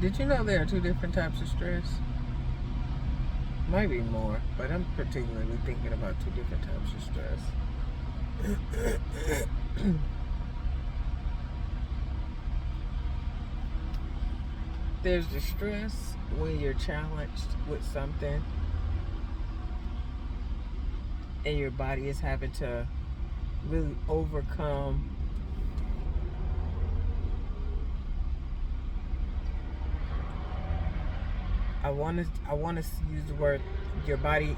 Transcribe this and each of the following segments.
Did you know there are two different types of stress? Might be more, but I'm particularly thinking about two different types of stress. There's the stress when you're challenged with something and your body is having to really overcome I want to use the word your body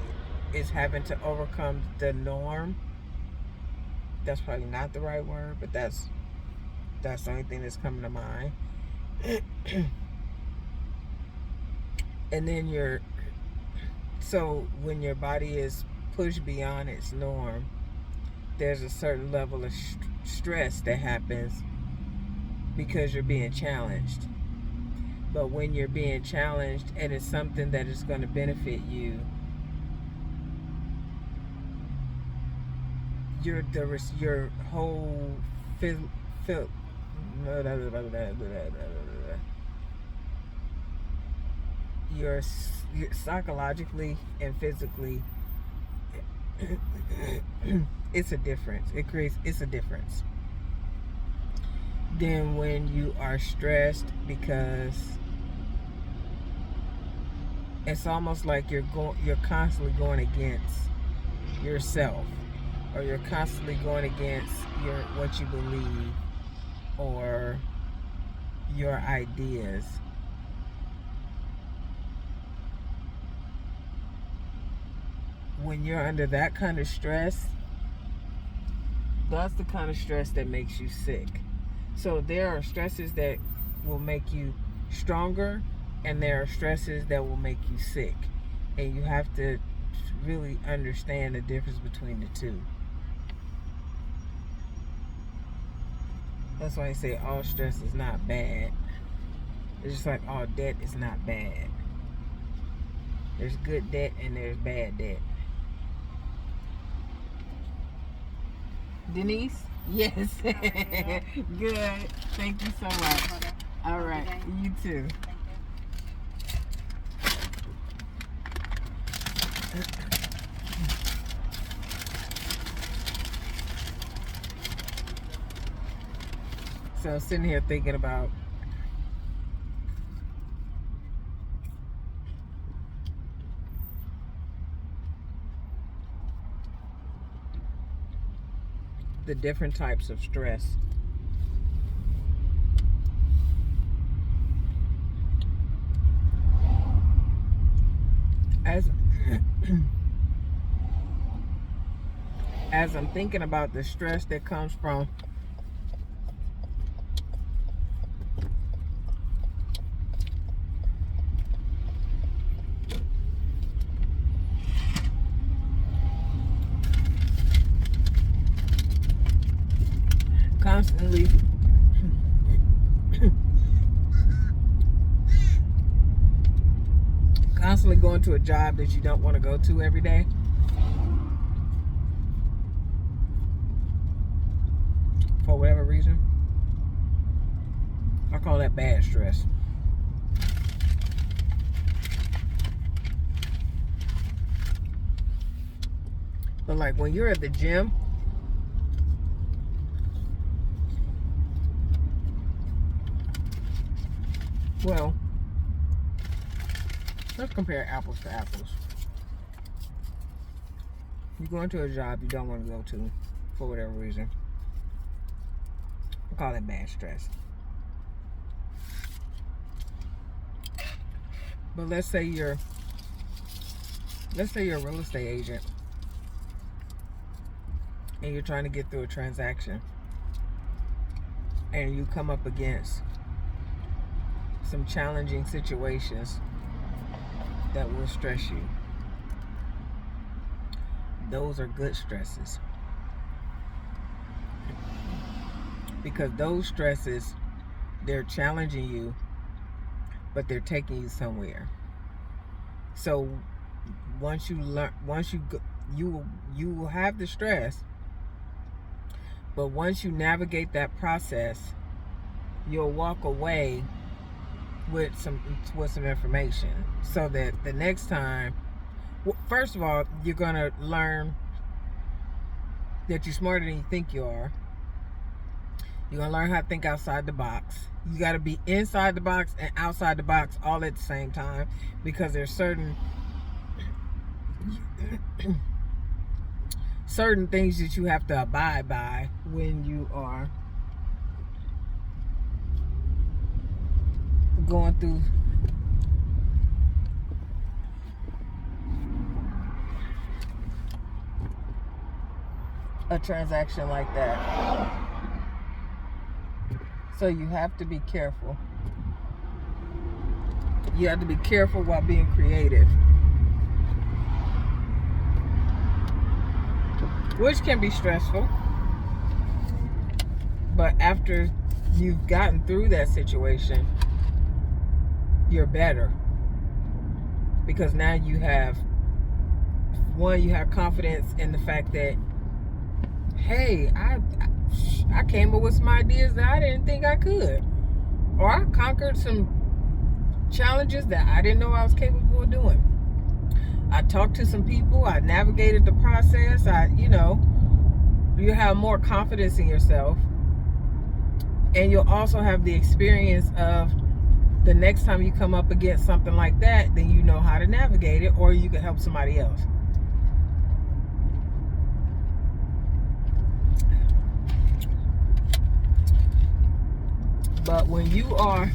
is having to overcome the norm. That's probably not the right word, but that's the only thing that's coming to mind. And then so when your body is pushed beyond its norm, there's a certain level of stress that happens because you're being challenged. But when you're being challenged and it's something that is going to benefit you, your whole you're psychologically and physically it's a difference. It's a difference. Then when you are stressed because it's almost like you're constantly going against yourself, or you're constantly going against what you believe or your ideas. When you're under that kind of stress, that's the kind of stress that makes you sick. So there are stresses that will make you stronger, and there are stresses that will make you sick. And you have to really understand the difference between the two. That's why I say all stress is not bad. It's just like all debt is not bad. There's good debt and there's bad debt. Denise? Yes. Good. Thank you so much. All right. You too. So sitting here thinking about the different types of stress. As I'm thinking about the stress that comes from constantly going to a job that you don't want to go to every day. For whatever reason. I call that bad stress. But like when you're at the gym, well, let's compare apples to apples. You go into a job you don't want to go to for whatever reason. I call that bad stress. But let's say you're a real estate agent and you're trying to get through a transaction and you come up against some challenging situations that will stress you. Those are good stresses. Because those stresses, they're challenging you, but they're taking you somewhere. So once you will have the stress, but once you navigate that process, you'll walk away with some information, so that the next time, first of all, you're gonna learn that you're smarter than you think you are. You're gonna learn how to think outside the box. You got to be inside the box and outside the box all at the same time, because there's certain things that you have to abide by when you are going through a transaction like that. So you have to be careful. You have to be careful while being creative, which can be stressful. But after you've gotten through that situation, you're better, because now you have confidence in the fact that, hey, I came up with some ideas that I didn't think I could, or I conquered some challenges that I didn't know I was capable of doing. I talked to some people, I navigated the process. You have more confidence in yourself, and you'll also have the experience of the next time you come up against something like that, then you know how to navigate it, or you can help somebody else. But when you are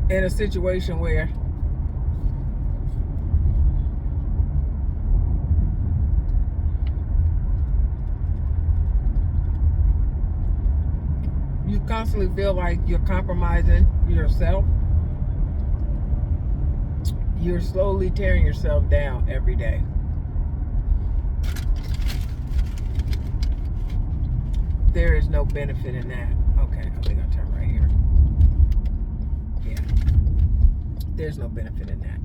in a situation where you constantly feel like you're compromising yourself, you're slowly tearing yourself down every day. There is no benefit in that. Okay, I think I'll turn right here. Yeah. There's no benefit in that.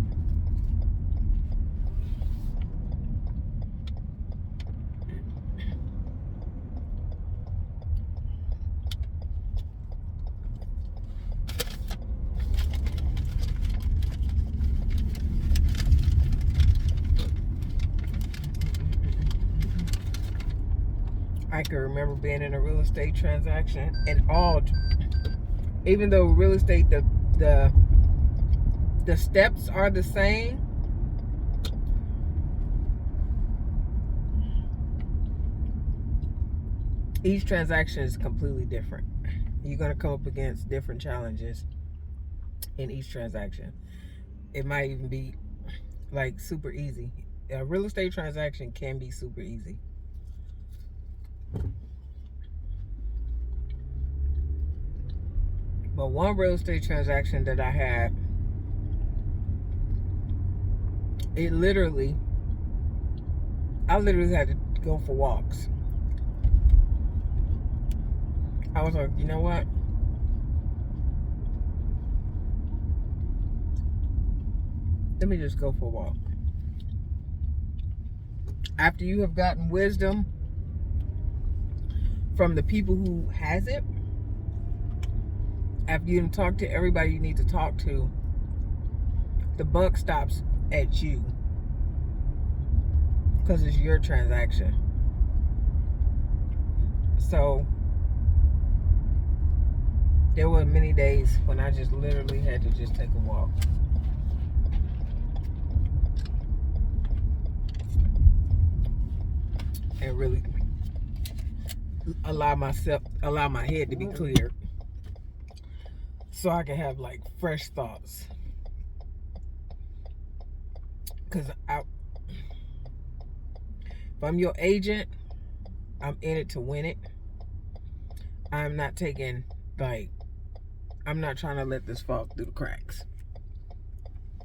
I can remember being in a real estate transaction, and even though real estate, the steps are the same, each transaction is completely different. You're going to come up against different challenges in each transaction. It might even be like super easy. A real estate transaction can be super easy. But one real estate transaction that I had, I literally had to go for walks. I was like, you know what? Let me just go for a walk. After you have gotten wisdom from the people who has it, after you talk to everybody you need to talk to, the buck stops at you, because it's your transaction. So there were many days when I just literally had to just take a walk. And really allow my head to be cleared, so I can have like fresh thoughts. Because if I'm your agent, I'm in it to win it. I'm not I'm not trying to let this fall through the cracks.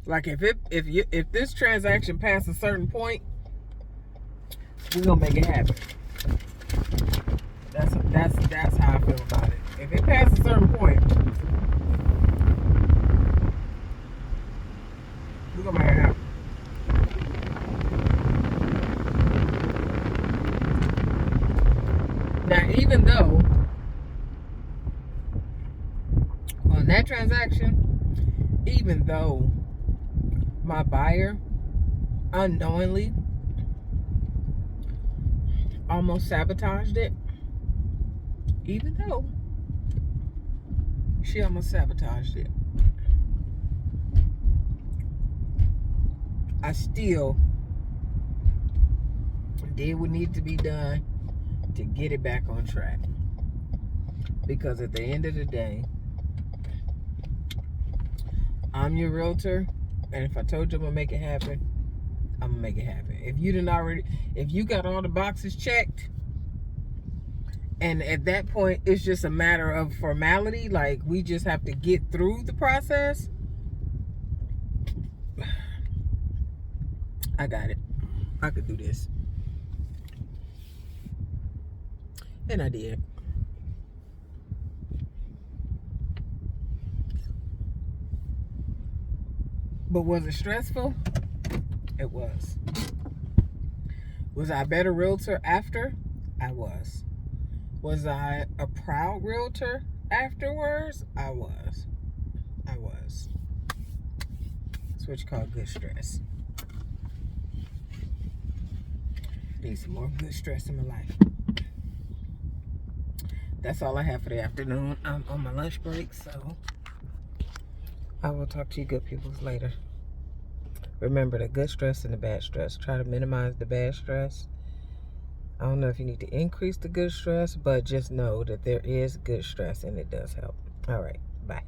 Like if this transaction past a certain point, we're gonna make it happen. That's how I feel about it. If it passes a certain point, we're gonna make it happen. Now, even though that transaction, even though my buyer unknowingly almost sabotaged it, even though she almost sabotaged it, I still did what needed to be done to get it back on track. Because at the end of the day, I'm your realtor, and if I told you I'm gonna make it happen, I'm gonna make it happen. If you got all the boxes checked, and at that point it's just a matter of formality, like we just have to get through the process, I got it. I could do this. And I did. But was it stressful? It was. Was I a better realtor after? I was. Was I a proud realtor afterwards? I was. That's what you call good stress. Need some more good stress in my life. That's all I have for the afternoon. I'm on my lunch break, so I will talk to you good peoples later. Remember the good stress and the bad stress. Try to minimize the bad stress. I don't know if you need to increase the good stress, but just know that there is good stress and it does help. All right, bye.